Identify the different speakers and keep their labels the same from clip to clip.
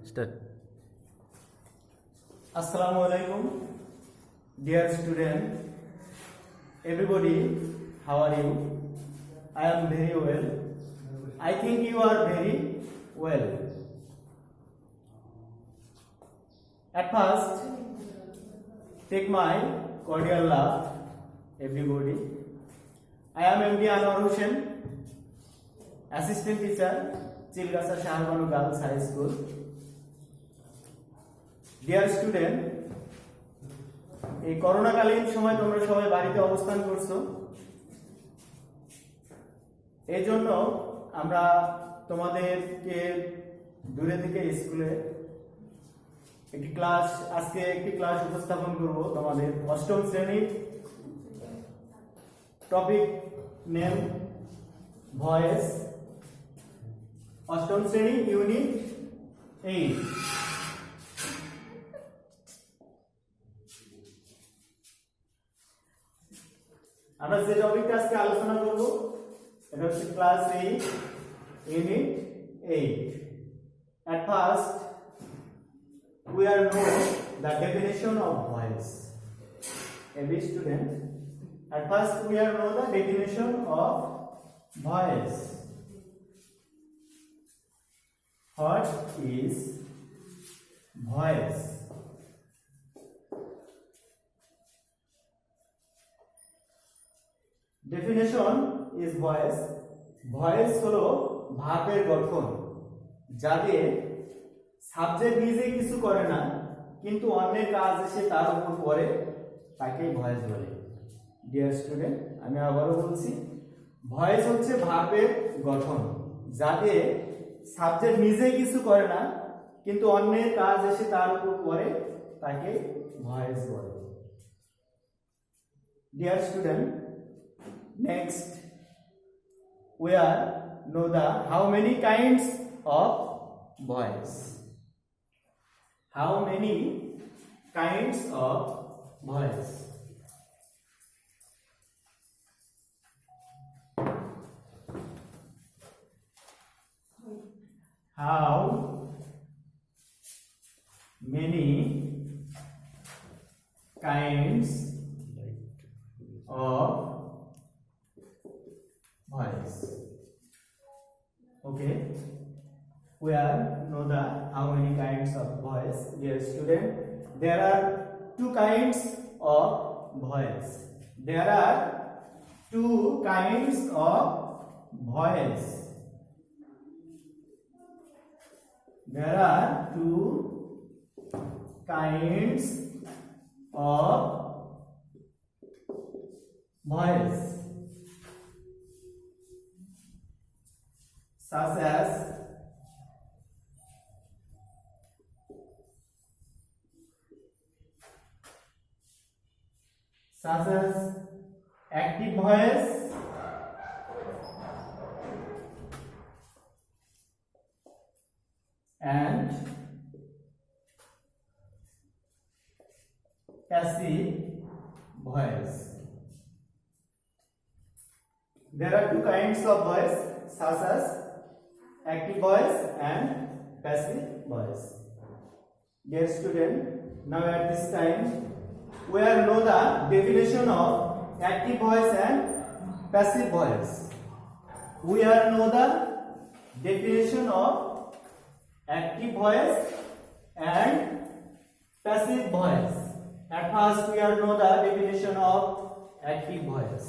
Speaker 1: Start.
Speaker 2: Assalamu alaikum, dear student. Everybody, how are you? I am very well. I think you are very well. At first, take my cordial love, everybody. I am MD Anwar Hussain, Assistant Teacher, Chilgasa Shaharbanu Girls High School. Dear student, এই করোনাকালীন সময় তোমরা সবাই বাড়িতে অবস্থান করছো, এই জন্য আমরা তোমাদেরকে দূরে থেকে স্কুলে আজকে একটি ক্লাস উপস্থাপন করব। তোমাদের অষ্টম শ্রেণীর টপিক নেম ভয়েস, অষ্টম শ্রেণী ইউনিট 8। আমরা যে টপিকটা আজকে আলোচনা করব এটা হচ্ছে class 8 unit 8। At first we are know the definition of voice. Every student, at first we are know the definition of voice. What is voice? Definition is voice. Voice হলো ভাবের গঠন, যাদের সাবজেক্ট নিজে কিছু করে না কিন্তু অন্যের কাজ এসে তার উপর করে, তাকেই ভয়েস বলে। ডিয়ার স্টুডেন্ট, আমি আবারও বলছি, ভয়েস হচ্ছে ভাবের গঠন, যাদের সাবজেক্ট নিজে কিছু করে না কিন্তু অন্যের কাজ এসে তার উপর করে, তাকে ভয়েস বলে। Dear student, next we are know the how many kinds of voice. How many kinds of voice? How many kinds of voice? Okay, we are know the how many kinds of voice. Dear student, there are two kinds of voice. There are two kinds of voice. There are two kinds of voice, such as active voice and passive voice. There are two kinds of voice, such as active voice and passive voice. Dear student, now at this time we are know the definition of active voice and passive voice. We are know the definition of active voice and passive voice. At first we are know the definition of active voice.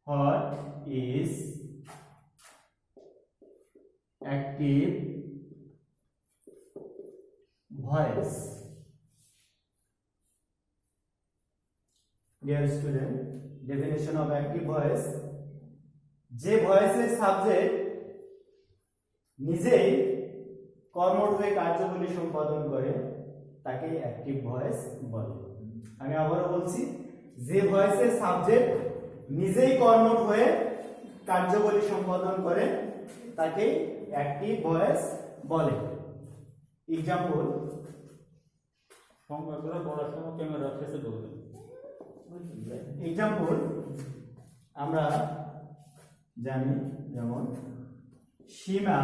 Speaker 2: What is active voice? Dear student, definition of active voice, যে ভয়েসের subject নিজেই কর্মঠ হয়ে কার্যগুলি সম্পাদন করে, তাকে active voice বলে। আমি আবারও বলছি, যে ভয়েসের সাবজেক্ট নিজেই কর্মঠ হয়ে কার্যবলী সম্পাদন করে, তাকে অ্যাক্টিভ ভয়েস বলে। এক্সাম্পল,
Speaker 3: সংখ্যাগুলো বলার সময় ক্যামেরা ফেসে বলবেন।
Speaker 2: এক্সাম্পল আমরা জানি, যেমন সীমা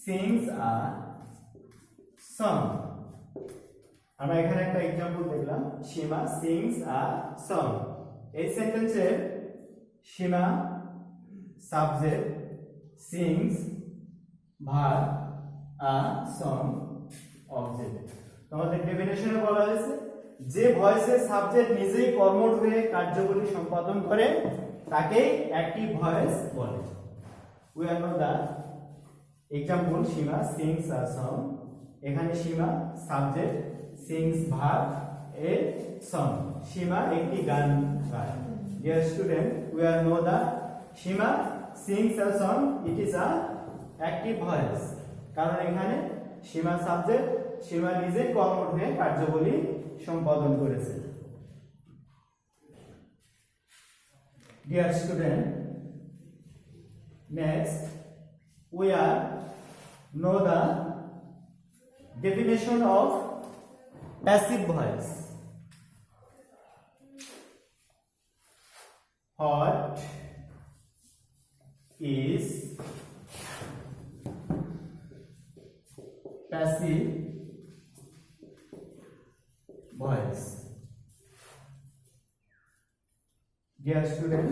Speaker 2: sings a song. আমরা এখানে একটা एग्जांपल দেখলাম, সীমা sings a song. এই সেন্টেন্সে Seema subject, sings verb, a song object. তোমাদের ডেফিনেশনে বলা হয়েছে যে ভয়েসের সাবজেক্ট নিজেই কর্মঠ হয়ে কার্যগুলি সম্পাদন করে তাকে অ্যাক্টিভ ভয়েস বলে। We are know the example Seema sings a song. এখানে Seema subject, sings verb, a song. Seema একটি গান গায়। Dear student, we are know the Seema sings a song, it is a active voice. কারণ এখানে সীমা সাবজেক্ট, সীমা নিজেই কর্মঠ হয়ে কার্যগুলি সম্পাদন করেছে। Dear student, next we are know the definition of passive voice. What is passive voice? Dear student,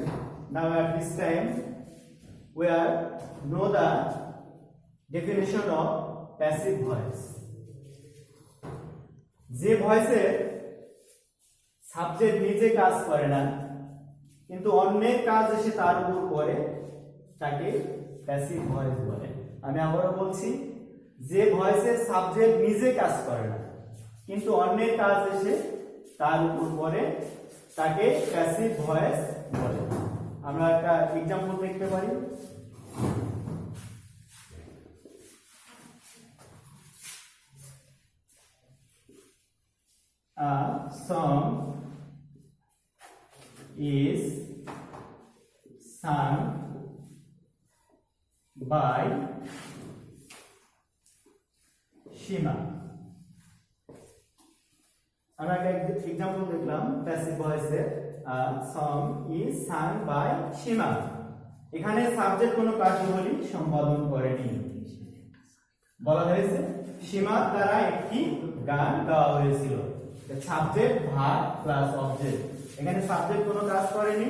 Speaker 2: now at this time we are know the definition of passive voice. যে ভয়েসের subject নিজে কাজ করে না কিন্তু অন্যের কাজ এসে তার উপর করে তাকে প্যাসিভ ভয়েস বলে। আমি আবারও বলছি, যে ভয়েসের সাবজেক্ট নিজে কাজ করে না কিন্তু অন্যের কাজ এসে তার উপর করে তাকে প্যাসিভ ভয়েস বলে। আমরা একটা एग्जांपल দেখতে পারি। A song is sung by Shima. আমরা একটা एग्जांपल দেখলাম প্যাসিভ ভয়েসের। A song is sung by Shima. এখানে সাবজেক্ট কোনো কার্যবলী সম্পাদন করেনি, বলা হয়েছে সীমার দ্বারা একটি গান গাওয়া হয়েছিল। সাবজেক্ট ভার্ব প্লাস অবজেক্ট, এখানে সাবজেক্ট কোনো কাজ করেনি,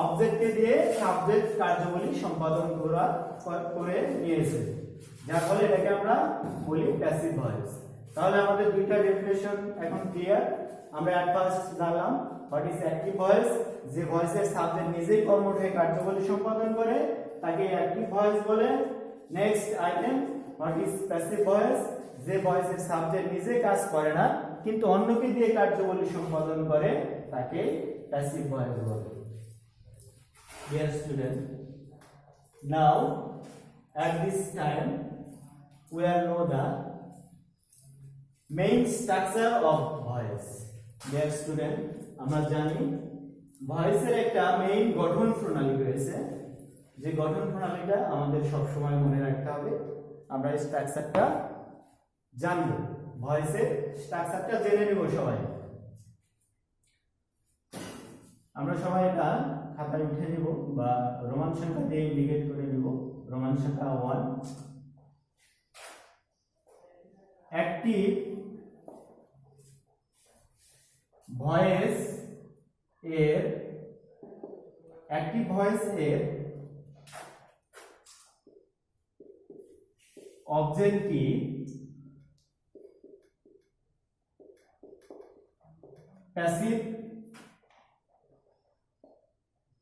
Speaker 2: অবজেক্টকে দিয়ে সাবজেক্ট কার্যবলী সম্পাদন করে নিয়েছে, যার ফলে এটাকে আমরা বলি প্যাসিভ ভয়েস। তাহলে আমাদের দুইটা ডেফিনেশন এখন ক্লিয়ার। আমরা এট ফার্স্ট জানলাম হোয়াট ইজ অ্যাক্টিভ ভয়েস, যে ভয়েসের সাবজেক্ট নিজেই কর্মঠ হয়ে কার্যবলী সম্পাদন করে তাকে অ্যাক্টিভ ভয়েস বলে। Next item what is passive voice, যে ভয়েসের সাবজেক্ট নিজে কাজ করে না কিন্তু অন্যকে দিয়ে কার্যবলী সম্পাদন করে তাকে প্যাসিভ ভয়েস বলে। Dear student, now at this time we are know the main structure of voice. Dear student, আমরা জানি ভয়েসের একটা মেইন গঠন প্রণালী রয়েছে, যে গঠন প্রণালীটা আমাদের সব সময় মনে রাখতে হবে। আমরা এই স্ট্রাকচারটা জানব, ভয়েসের স্ট্রাকচারটা জেনে নিব সবাই। আমরা সবাই এটা খাতায় উঠে নিব বা রোমান সংখ্যা দিয়ে ইন্ডিকেট করে নিব। রোমান সংখ্যা 1। অ্যাক্টিভ ভয়েস এর অবজেক্টিভ প্যাসিভ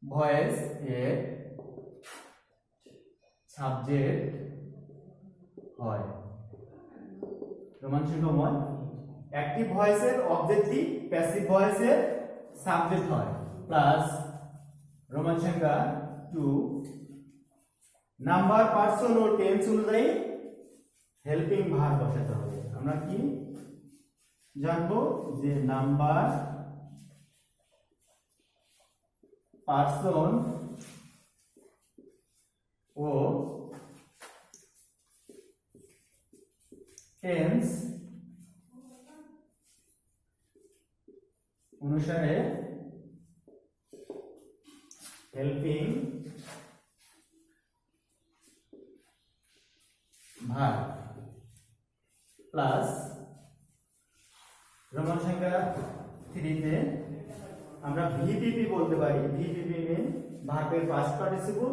Speaker 2: ভয়েস এর সাবজেক্ট হয়। রোমান সংখ্যা 1, অ্যাক্টিভ ভয়েসের অবজেক্টিভ প্যাসিভ ভয়েসের সাবজেক্ট হয়, প্লাস রোমান সংখ্যা 2, নাম্বার, পার্সন ও টেন্স অনুযায়ী হেল্পিং ভার্ব বসাতে হবে। আমরা কি জানবো যে নাম্বার, পার্সন ও টেন্স অনুসারে হেল্পিং ভার্ব প্লাস রোমান সংখ্যা 3 তে আমরা ভিপিপি বলতে পারি। ভিপিপি মিন ভার্বের পাস্ট পার্টিসিপল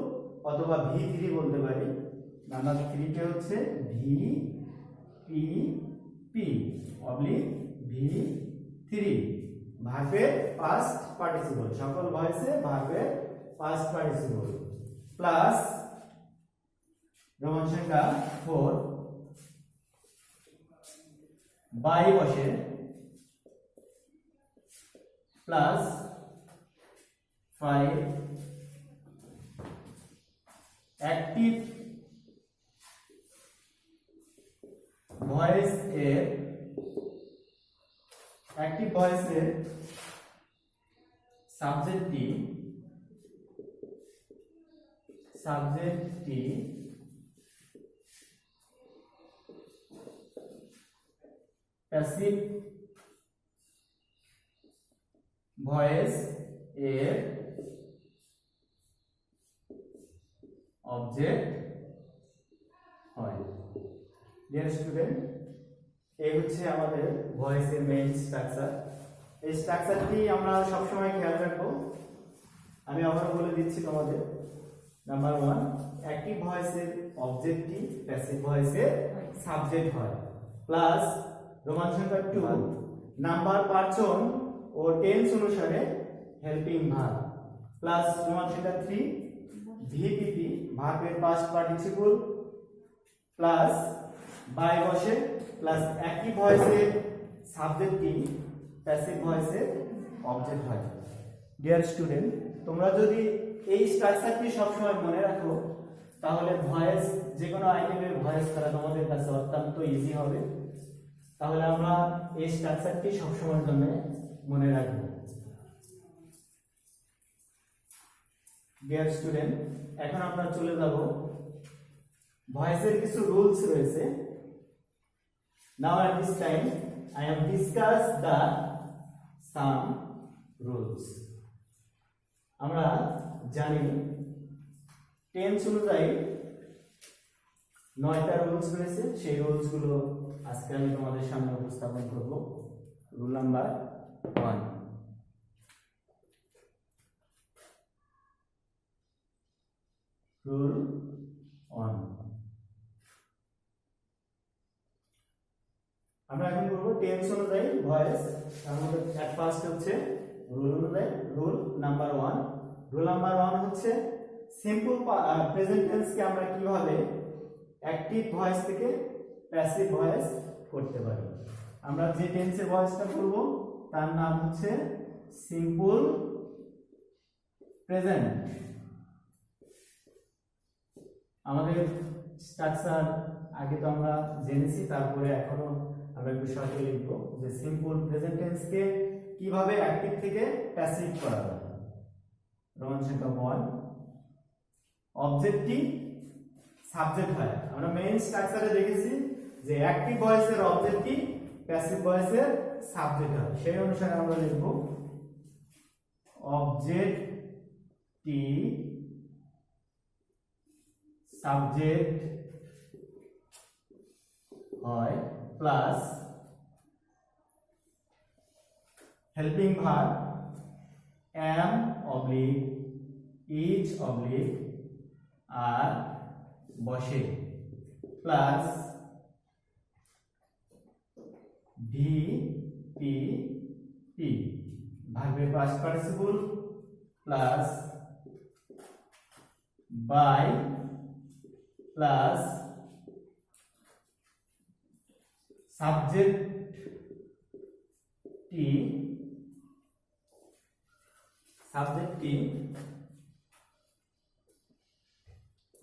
Speaker 2: অথবা ভি3 বলতে পারি। নাম্বার 3 তে হচ্ছে ভিপিপি অবলিক ভি3 ভার্বের পাস্ট পার্টিসিপল, সকল ভয়েসে ভার্বের পাস্ট পার্টিসিপল প্লাস রোমান সংখ্যা 4 বাই বসে প্লাস 5 অ্যাক্টিভ ভয়েস এর সাবজেক্টটি প্যাসিভ ভয়েস এর অবজেক্ট হয়। ডিয়ার স্টুডেন্ট, এই হচ্ছে আমাদের ভয়েসের মেইন স্ট্রাকচার। এই স্ট্রাকচারটি আমরা সবসময় খেয়াল রাখবো। আমি আবারও বলে দিচ্ছি তোমাদের। নাম্বার 1, অ্যাক্টিভ ভয়েসের অবজেক্টটি প্যাসিভ ভয়েসের সাবজেক্ট হয় প্লাস রোমান সংখ্যা 2 নাম্বার পার্সন ও টেন্স অনুসারে হেল্পিং ভার্ব প্লাস রোমান সংখ্যা 3 ভিপিপি ভার্বের পাস্ট পার্টিসিপল প্লাস বাই বসে প্লাস অ্যাক্টিভ ভয়েসের সাবজেক্টটি প্যাসিভ ভয়েসের অবজেক্ট হয়। ডিয়ার স্টুডেন্ট, তোমরা যদি এই স্ট্রাকচারটি সবসময় মনে রাখো তাহলে ভয়েস, যে কোনো আইটেমের ভয়েস করা তোমাদের কাছে অত্যন্ত ইজি হবে। তাহলে আমরা এই স্ট্রাকচারটি সবসময়ের জন্য মনে রাখবো। ডিয়ার স্টুডেন্ট, এখন আমরা চলে যাব ভয়েসের কিছু রুলস রয়েছে। নাও at this time I have discussed the some rules. আমরা জানি টেন্স অনুযায়ী 9টা রুলস রয়েছে। সেই রুলস গুলো আজকে আমি তোমাদের সামনে উপস্থাপন করব। রুল নাম্বার 1, রুল 1 আমরা এখন করব টেন্স অনুযায়ী ভয়েস। তার মধ্যে এক ফার্স্ট হচ্ছে রুল অনুযায়ী রুল নাম্বার 1। রুল নাম্বার 1 হচ্ছে সিম্পল প্রেজেন্ট টেন্সকে আমরা কিভাবে অ্যাক্টিভ ভয়েস থেকে প্যাসিভ ভয়েস করতে পারি। আমরা যে টেন্সের ভয়েসটা করব তার নাম হচ্ছে সিম্পল প্রেজেন্ট। আমাদের স্ট্রাকচার আগে তো আমরা জেনেছি, তারপরে এখনো আমরা একটু শর্টে লিখব যে সিম্পল প্রেজেন্ট টেন্সকে কিভাবে অ্যাক্টিভ থেকে প্যাসিভ করা যায়। রোমান সংখ্যা 1, অবজেক্টটি সাবজেক্ট হয়। আমরা মেইন স্ট্রাকচারে দেখেছি যে অ্যাক্টিভ ভয়েসের অবজেক্টটি প্যাসিভ ভয়েসের সাবজেক্ট হয়। সেই অনুসারে আমরা লিখব অবজেক্টটি সাবজেক্ট হয় plus helping verb am oblique is oblique আর বসে প্লাস ভিপিপি ভার্বের past participle plus by plus সাবজেক্টটি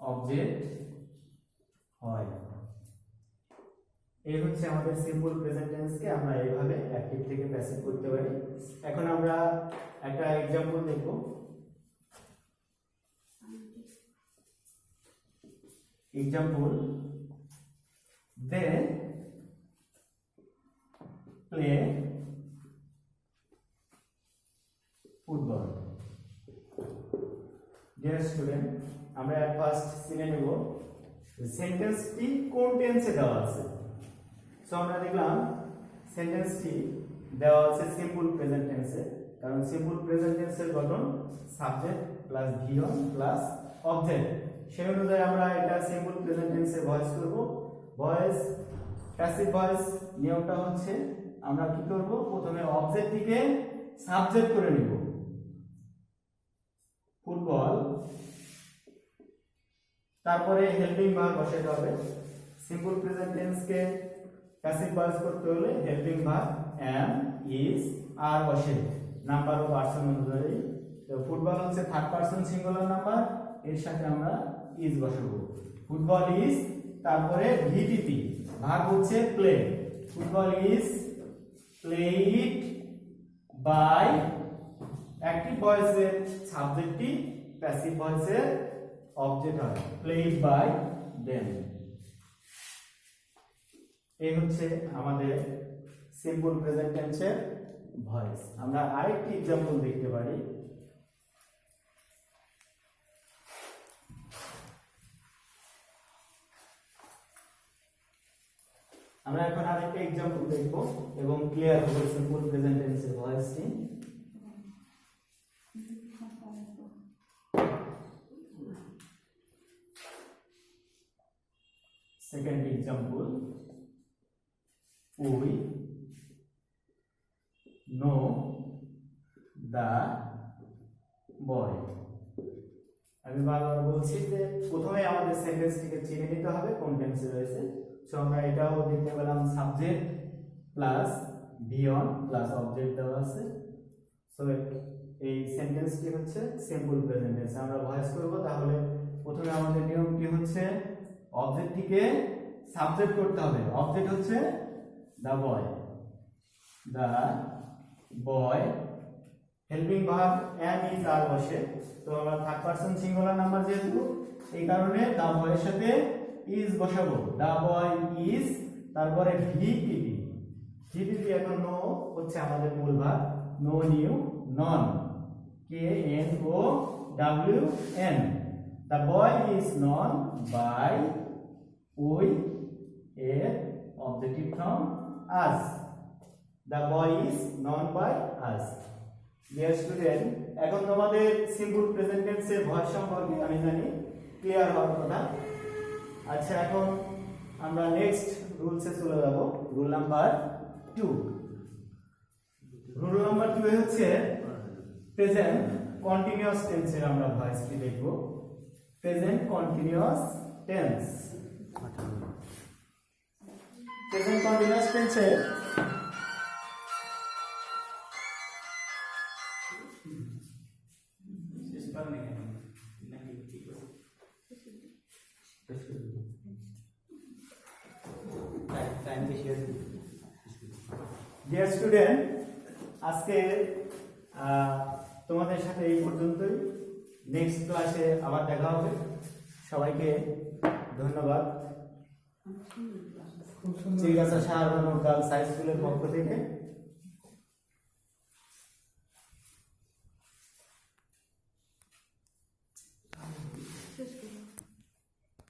Speaker 2: অবজেক্ট হয়। এই হচ্ছে আমাদের সিম্পল প্রেজেন্ট টেন্সকে আমরা এইভাবে অ্যাক্টিভ থেকে প্যাসিভ করতে পারি। এখন আমরা একটা एग्जांपल দেখব। Example, they play football. Dear student, আমরা ফার্স্ট সিনে নেব সেন্টেন্সটি কোন টেন্সে দেওয়া আছে। সো আমরা দেখলাম সেন্টেন্সটি দেওয়া আছে সিম্পল প্রেজেন্ট টেন্সে, কারণ সিম্পল প্রেজেন্ট টেন্সের গঠন subject plus V on plus object. সেই অনুযায়ী আমরা এটা সিম্পল প্রেজেন্ট টেন্সে ভয়েস করব। ভয়েস প্যাসিভ ভয়েস নিয়মটা হচ্ছে আমরা কি করব, প্রথমে অবজেক্টটিকে সাবজেক্ট করে নিব, ফুটবল, তারপরে হেল্পিং ভার্ব বসাতে হবে। সিম্পল প্রেজেন্ট টেন্সকে প্যাসিভ ভয়েস করতে হলে হেল্পিং ভার্ব এম, ইজ, আর বসে নাম্বার ও পারসন অনুযায়ী। তো ফুটবল হচ্ছে থার্ড পারসন সিঙ্গুলার নাম্বার, এর সাথে আমরা ইজ বসাবো। ফুটবল ইজ, তারপরে ভিপিপি, ভার্ব হচ্ছে play. Football is played by, active ভয়েসের সাবজেক্টটি প্যাসিভ ভয়েসের অবজেক্ট হয়, প্লেড বাই দেম। এই হচ্ছে আমাদের সিম্পল প্রেজেন্ট টেন্সের ভয়েস। আমরা আরেকটি एग्जांपल দেখতে পারি। আমরা এখন আরেকটা एग्जांपल দেখব এবং ক্লিয়ার হবে সিম্পল প্রেজেন্ট টেন্সের ভয়েসটি। Second example, we know the boy. আমি বারবার বলছি যে প্রথমে আমাদের সেন্টেন্সটিকে চিনে নিতে হবে কোন টেন্সে রয়েছে। সো আমরা এটাও দেখতে পেলাম subject plus V one plus object দেওয়া আছে। সো এই সেন্টেন্সটি হচ্ছে সিম্পল প্রেজেন্ট টেন্স। আমরা ভয়েস করব, তাহলে প্রথমে আমাদের নিয়মটি হচ্ছে অবজেক্টটিকে সাবজেক্ট করতে হবে। অবজেক্ট হচ্ছে দা বয়, দা বয়, হেল্পিং ভার্ব এম, ইজ, আর বসে। তো আমরা থার্ড পারসন সিঙ্গুলার নাম্বার যেহেতু, এই কারণে দা বয়ের সাথে ইজ বসাবো। দা বয় ইজ, তারপরে ভিপিপি। ভিপিপি এখন নো হচ্ছে আমাদের মূল verb, know knew, known, K N O W N. The boy is known by we, a objective from us. The boy is known by us. Dear student, এখন তোমাদের simple present টেন্সের voice সম্পর্কে আমি জানি clear হওয়ার কথা। আচ্ছা, এখন আমরা নেক্সট রুলসে চলে যাব। Rule number 2। রুল নাম্বার 2 হচ্ছে প্রেজেন্ট কন্টিনিউয়াস টেন্সের আমরা ভয়েসটি দেখব। Present continuous tense. Present continuous টেন্সে ডিয়ার স্টুডেন্ট, আজকে তোমাদের সাথে এই পর্যন্তই। নেক্সট ক্লাসে আবার দেখা হবে। সবাইকে ধন্যবাদ। চিরগাছা শাহবানু গার্লস হাই স্কুলের পক্ষ থেকে।